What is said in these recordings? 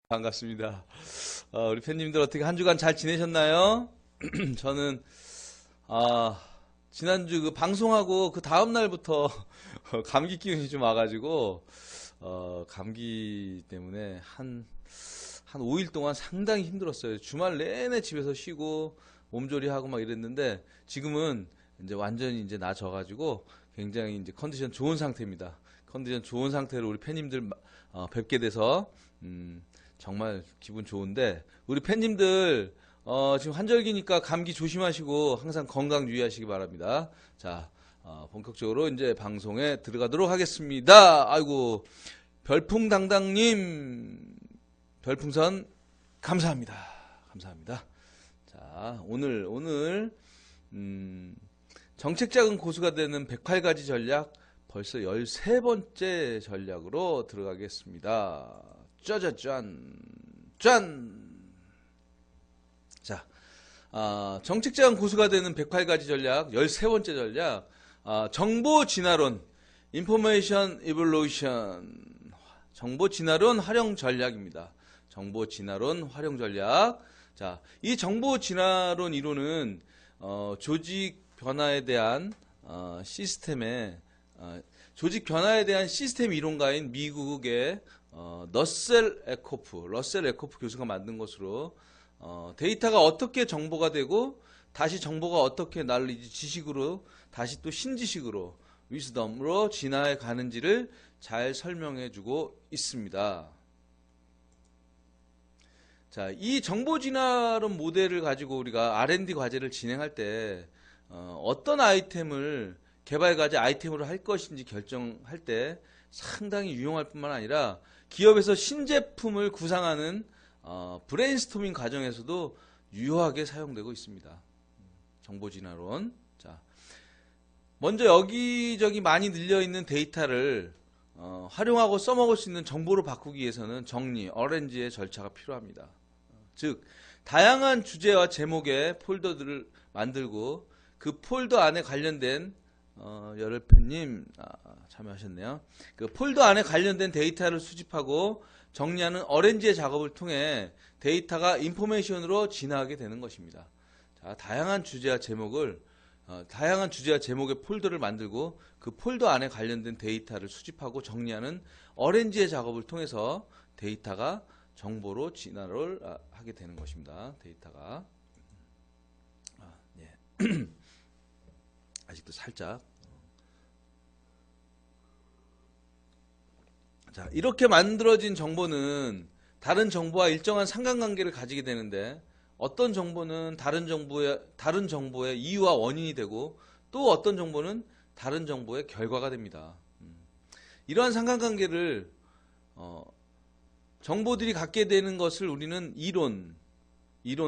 반갑습니다. 우리 팬님들 어떻게 한 주간 잘 지내셨나요? 저는 지난주 그 방송하고 그 다음 날부터 감기 기운이 좀 와가지고 감기 때문에 한 5일 동안 상당히 힘들었어요. 주말 내내 집에서 쉬고 몸조리하고 막 이랬는데 지금은 이제 완전히 이제 나아져가지고 굉장히 이제 컨디션 좋은 상태입니다. 컨디션 좋은 상태로 우리 팬님들 뵙게 돼서 정말 기분 좋은데 우리 팬님들 지금 환절기니까 감기 조심하시고 항상 건강 유의하시기 바랍니다. 자, 본격적으로 이제 방송에 들어가도록 하겠습니다. 아이고, 별풍당당님 별풍선 감사합니다. 감사합니다. 자, 오늘 정책자금 고수가 되는 108가지 전략 벌써 13번째 전략으로 들어가겠습니다. 짜자잔 짠. 자, 정책자금 고수가 되는 108가지 전략 13번째 전략, 정보 진화론 Information Evolution, 정보 진화론 활용 전략입니다. 정보 진화론 활용 전략. 자, 이 정보 진화론 이론은 조직 변화에 대한 조직 변화에 대한 시스템 이론가인 미국의 러셀 에코프 교수가 만든 것으로 데이터가 어떻게 정보가 되고 다시 정보가 어떻게 날리지 지식으로 다시 또 신지식으로 위즈덤으로 진화해 가는지를 잘 설명해 주고 있습니다. 자, 이 정보 진화론 모델을 가지고 우리가 R&D 과제를 진행할 때 어떤 아이템을 개발 과제 아이템으로 할 것인지 결정할 때 상당히 유용할 뿐만 아니라 기업에서 신제품을 구상하는 브레인스토밍 과정에서도 유효하게 사용되고 있습니다. 정보진화론. 자, 먼저 여기저기 많이 늘려있는 데이터를 활용하고 써먹을 수 있는 정보로 바꾸기 위해서는 정리, 어레인지의 절차가 필요합니다. 즉, 다양한 주제와 제목의 폴더들을 만들고 그 폴더 안에 관련된 여러분님 참여하셨네요. 그 폴더 안에 관련된 데이터를 수집하고 정리하는 어레인지의 작업을 통해 데이터가 인포메이션으로 진화하게 되는 것입니다. 자, 다양한 주제와 제목의 폴더를 만들고 그 폴더 안에 관련된 데이터를 수집하고 정리하는 어레인지의 작업을 통해서 데이터가 정보로 진화를 하게 되는 것입니다. 데이터가 예. 아직도 살짝. 자, 이렇게 만들어진 정보는 다른 정보와 일정한 상관관계를 가지게 되는데 어떤 정보는 다른 정보의 이유와 원인이 되고 또 어떤 정보는 다른 정보의 결과가 됩니다. 이러한 상관관계를 정보들이 갖게 되는 것을 우리는 이론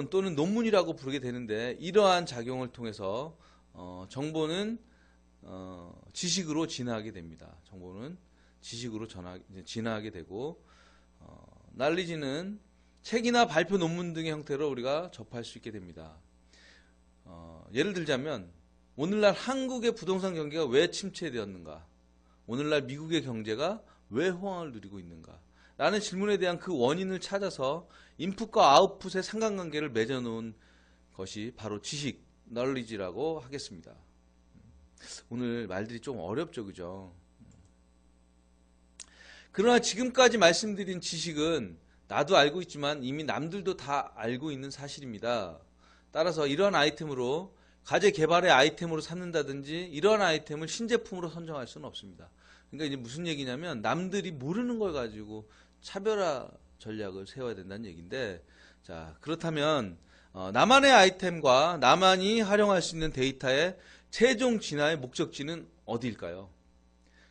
또는 논문이라고 부르게 되는데 이러한 작용을 통해서 정보는 지식으로 진화하게 됩니다. 정보는 지식으로 진화하게 되고 날리지는 책이나 발표 논문 등의 형태로 우리가 접할 수 있게 됩니다. 예를 들자면 오늘날 한국의 부동산 경기가 왜 침체되었는가? 오늘날 미국의 경제가 왜 호황을 누리고 있는가? 라는 질문에 대한 그 원인을 찾아서 인풋과 아웃풋의 상관관계를 맺어놓은 것이 바로 지식, 널리지라고 하겠습니다. 오늘 말들이 좀 어렵죠, 그죠? 그러나 지금까지 말씀드린 지식은 나도 알고 있지만 이미 남들도 다 알고 있는 사실입니다. 따라서 이러한 아이템으로 과제 개발의 아이템으로 삼는다든지 이러한 아이템을 신제품으로 선정할 수는 없습니다. 그러니까 이제 무슨 얘기냐면 남들이 모르는 걸 가지고 차별화 전략을 세워야 된다는 얘기인데, 자, 그렇다면 나만의 아이템과 나만이 활용할 수 있는 데이터의 최종 진화의 목적지는 어디일까요?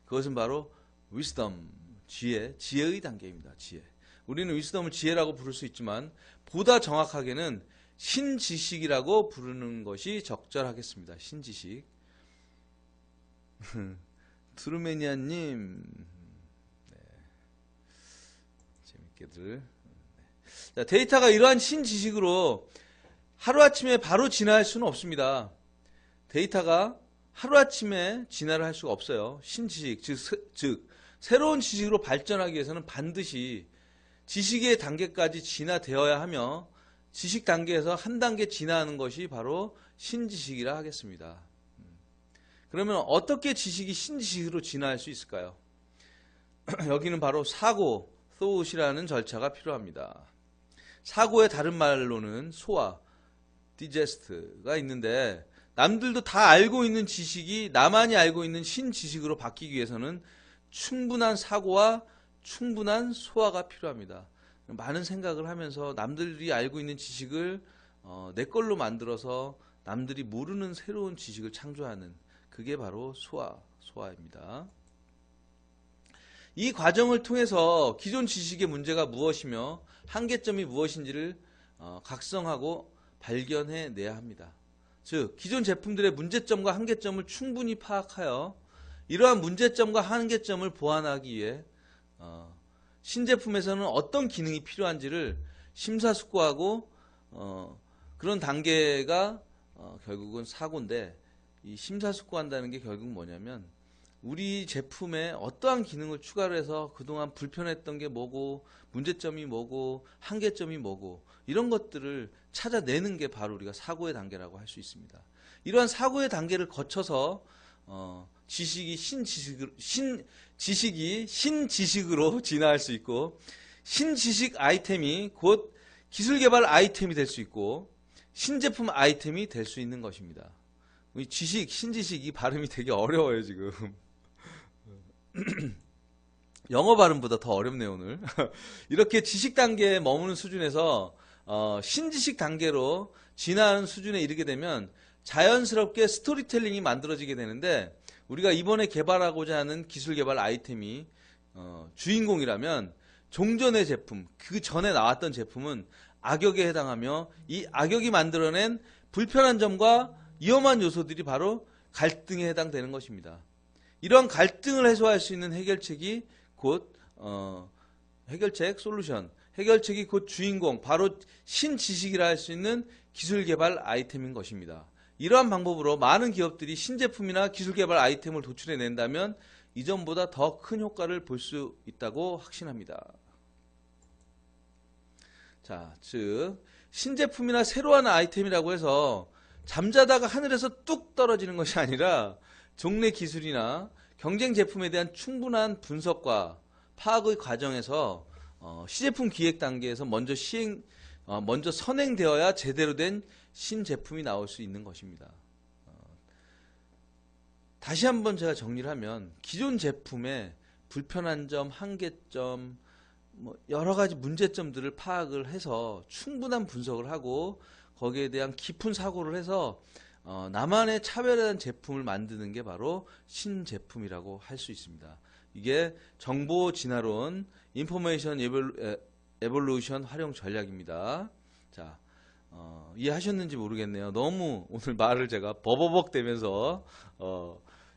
그것은 바로 wisdom, 지혜의 단계입니다. 지혜. 우리는 위스덤을 지혜라고 부를 수 있지만 보다 정확하게는 신지식이라고 부르는 것이 적절하겠습니다. 신지식. 트루메니아님, 네. 재밌게들. 자, 데이터가 이러한 신지식으로 하루아침에 바로 진화할 수는 없습니다. 데이터가 하루아침에 진화를 할 수가 없어요. 신지식, 즉 새로운 지식으로 발전하기 위해서는 반드시 지식의 단계까지 진화되어야 하며 지식 단계에서 한 단계 진화하는 것이 바로 신지식이라 하겠습니다. 그러면 어떻게 지식이 신지식으로 진화할 수 있을까요? 여기는 바로 사고, thought이라는 절차가 필요합니다. 사고의 다른 말로는 소화, digest가 있는데 남들도 다 알고 있는 지식이 나만이 알고 있는 신지식으로 바뀌기 위해서는 충분한 사고와 충분한 소화가 필요합니다. 많은 생각을 하면서 남들이 알고 있는 지식을 내 걸로 만들어서 남들이 모르는 새로운 지식을 창조하는 그게 바로 소화입니다. 이 과정을 통해서 기존 지식의 문제가 무엇이며 한계점이 무엇인지를 각성하고 발견해내야 합니다. 즉 기존 제품들의 문제점과 한계점을 충분히 파악하여 이러한 문제점과 한계점을 보완하기 위해 신제품에서는 어떤 기능이 필요한지를 심사숙고하고 그런 단계가 결국은 사고인데 이 심사숙고한다는 게 결국 뭐냐면 우리 제품에 어떠한 기능을 추가를 해서 그동안 불편했던 게 뭐고 문제점이 뭐고 한계점이 뭐고 이런 것들을 찾아내는 게 바로 우리가 사고의 단계라고 할 수 있습니다. 이러한 사고의 단계를 거쳐서 지식이 신지식으로 진화할 수 있고 신지식 아이템이 곧 기술개발 아이템이 될 수 있고 신제품 아이템이 될 수 있는 것입니다. 이 신지식 이 발음이 되게 어려워요 지금. 영어 발음보다 더 어렵네요 오늘. 이렇게 지식 단계에 머무는 수준에서 신지식 단계로 진화하는 수준에 이르게 되면 자연스럽게 스토리텔링이 만들어지게 되는데 우리가 이번에 개발하고자 하는 기술 개발 아이템이 주인공이라면 종전의 제품, 그 전에 나왔던 제품은 악역에 해당하며 이 악역이 만들어낸 불편한 점과 위험한 요소들이 바로 갈등에 해당되는 것입니다. 이러한 갈등을 해소할 수 있는 해결책이 곧 솔루션, 해결책이 곧 주인공, 바로 신지식이라 할 수 있는 기술개발 아이템인 것입니다. 이러한 방법으로 많은 기업들이 신제품이나 기술개발 아이템을 도출해낸다면 이전보다 더 큰 효과를 볼 수 있다고 확신합니다. 자, 즉 신제품이나 새로운 아이템이라고 해서 잠자다가 하늘에서 뚝 떨어지는 것이 아니라 종래 기술이나 경쟁 제품에 대한 충분한 분석과 파악의 과정에서 시제품 기획 단계에서 먼저 선행되어야 제대로 된 신제품이 나올 수 있는 것입니다. 다시 한번 제가 정리를 하면 기존 제품의 불편한 점, 한계점, 여러 가지 문제점들을 파악을 해서 충분한 분석을 하고 거기에 대한 깊은 사고를 해서 나만의 차별화된 제품을 만드는 게 바로 신제품이라고 할 수 있습니다. 이게 정보 진화론, 인포메이션 에볼루션 활용 전략입니다. 자, 이해하셨는지 모르겠네요. 너무 오늘 말을 제가 버버벅 대면서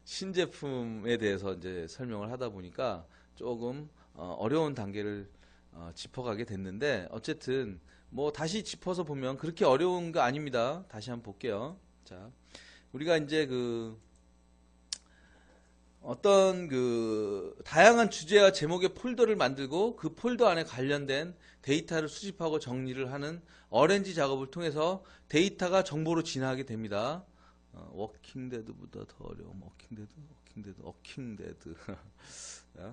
신제품에 대해서 이제 설명을 하다 보니까 조금 어려운 단계를 짚어가게 됐는데 어쨌든 다시 짚어서 보면 그렇게 어려운 거 아닙니다. 다시 한번 볼게요. 자, 우리가 이제 어떤 다양한 주제와 제목의 폴더를 만들고 그 폴더 안에 관련된 데이터를 수집하고 정리를 하는 어렌지 작업을 통해서 데이터가 정보로 진화하게 됩니다. 워킹데드보다 더 어려워. 워킹데드.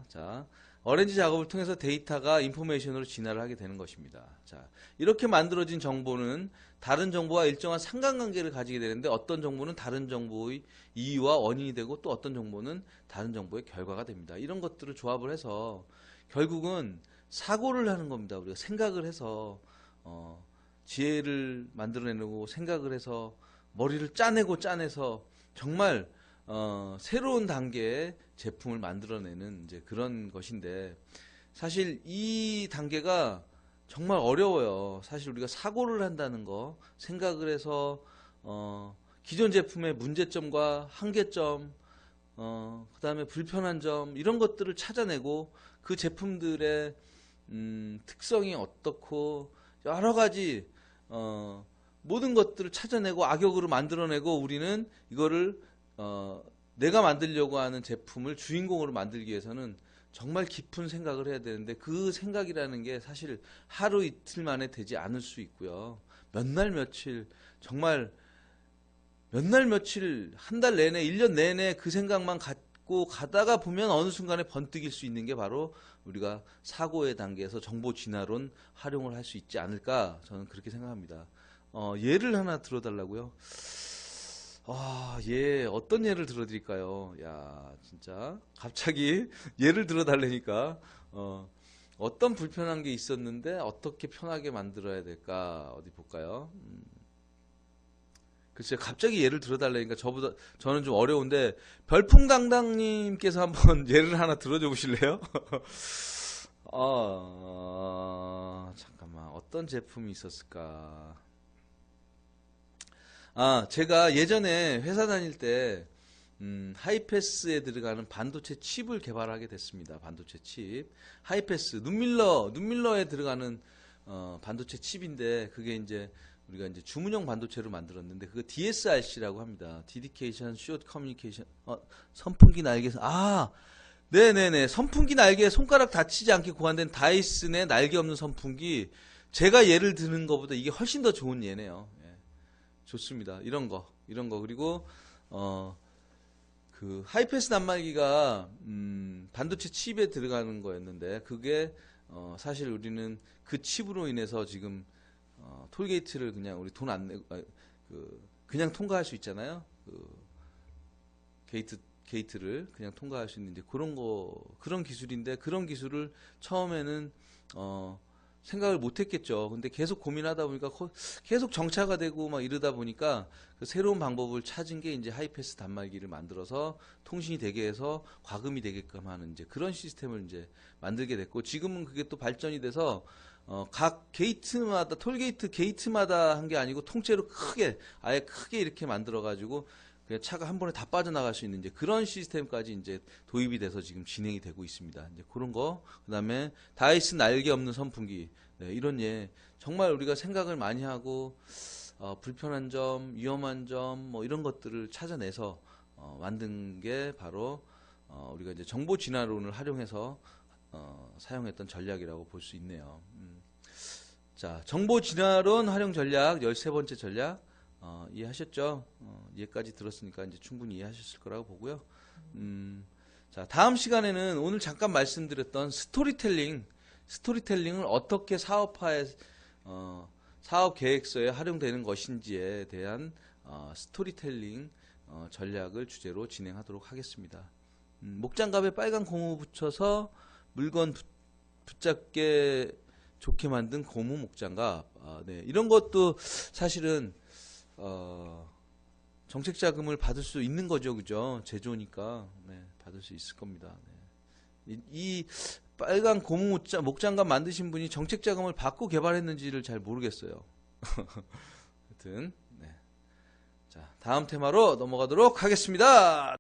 자, 어렌지 작업을 통해서 데이터가 인포메이션으로 진화를 하게 되는 것입니다. 자, 이렇게 만들어진 정보는 다른 정보와 일정한 상관관계를 가지게 되는데 어떤 정보는 다른 정보의 이유와 원인이 되고 또 어떤 정보는 다른 정보의 결과가 됩니다. 이런 것들을 조합을 해서 결국은 사고를 하는 겁니다. 우리가 생각을 해서 지혜를 만들어내고 생각을 해서 머리를 짜내서 정말 새로운 단계의 제품을 만들어내는 이제 그런 것인데 사실 이 단계가 정말 어려워요. 사실 우리가 사고를 한다는 거, 생각을 해서 기존 제품의 문제점과 한계점, 그 다음에 불편한 점 이런 것들을 찾아내고 그 제품들의 특성이 어떻고 여러 가지 모든 것들을 찾아내고 악역으로 만들어내고 우리는 이거를 내가 만들려고 하는 제품을 주인공으로 만들기 위해서는 정말 깊은 생각을 해야 되는데 그 생각이라는 게 사실 하루 이틀 만에 되지 않을 수 있고요. 몇 날 며칠 정말 몇 날 며칠 한 달 내내 1년 내내 그 생각만 갖고 가다가 보면 어느 순간에 번뜩일 수 있는 게 바로 우리가 사고의 단계에서 정보 진화론 활용을 할 수 있지 않을까 저는 그렇게 생각합니다. 예를 하나 들어달라고요. 예, 어떤 예를 들어드릴까요? 야, 진짜 갑자기 예를 들어달라니까 어떤 불편한 게 있었는데 어떻게 편하게 만들어야 될까? 어디 볼까요? 글쎄요, 갑자기 예를 들어달라니까 저는 좀 어려운데 별풍당당님께서 한번 예를 하나 들어줘 보실래요? 잠깐만 어떤 제품이 있었을까? 제가 예전에 회사 다닐 때 하이패스에 들어가는 반도체 칩을 개발하게 됐습니다. 반도체 칩, 하이패스, 눈밀러에 들어가는 반도체 칩인데 그게 이제 우리가 이제 주문형 반도체로 만들었는데 그거 DSRC라고 합니다. Dedication Short Communication. 선풍기 날개에서 네네네, 선풍기 날개에 손가락 다치지 않게 고안된 다이슨의 날개 없는 선풍기. 제가 예를 드는 것보다 이게 훨씬 더 좋은 예네요. 예, 좋습니다. 이런 거 그리고 그 하이패스 단말기가 반도체 칩에 들어가는 거였는데 그게 사실 우리는 그 칩으로 인해서 지금 톨게이트를 그냥 우리 돈 안 내고 그냥 통과할 수 있잖아요. 게이트를 그냥 통과할 수 있는데 그런 기술인데 그런 기술을 처음에는 생각을 못했겠죠. 근데 계속 고민하다 보니까 계속 정차가 되고 막 이러다 보니까 그 새로운 방법을 찾은 게 이제 하이패스 단말기를 만들어서 통신이 되게 해서 과금이 되게끔 하는 이제 그런 시스템을 이제 만들게 됐고 지금은 그게 또 발전이 돼서 각 게이트마다 톨게이트 게이트마다 한 게 아니고 통째로 아예 크게 이렇게 만들어 가지고 그냥 차가 한 번에 다 빠져나갈 수 있는 이제 그런 시스템까지 이제 도입이 돼서 지금 진행이 되고 있습니다. 이제 그런 거, 그다음에 다이슨 날개 없는 선풍기, 네, 이런 예 정말 우리가 생각을 많이 하고 불편한 점, 위험한 점, 뭐 이런 것들을 찾아내서 만든 게 바로 우리가 이제 정보 진화론을 활용해서 사용했던 전략이라고 볼 수 있네요. 자, 정보 진화론 활용 전략 13번째 전략. 이해하셨죠? 이해까지 들었으니까 이제 충분히 이해하셨을 거라고 보고요. 자, 다음 시간에는 오늘 잠깐 말씀드렸던 스토리텔링을 어떻게 사업 계획서에 활용되는 것인지에 대한 스토리텔링 전략을 주제로 진행하도록 하겠습니다. 목장갑에 빨간 고무 붙여서 물건 붙잡게 좋게 만든 고무 목장갑. 네, 이런 것도 사실은 정책 자금을 받을 수 있는 거죠, 그죠? 제조니까 네, 받을 수 있을 겁니다. 네. 이 빨간 고무 목장갑 만드신 분이 정책 자금을 받고 개발했는지를 잘 모르겠어요. 하여튼, 네. 자, 다음 테마로 넘어가도록 하겠습니다.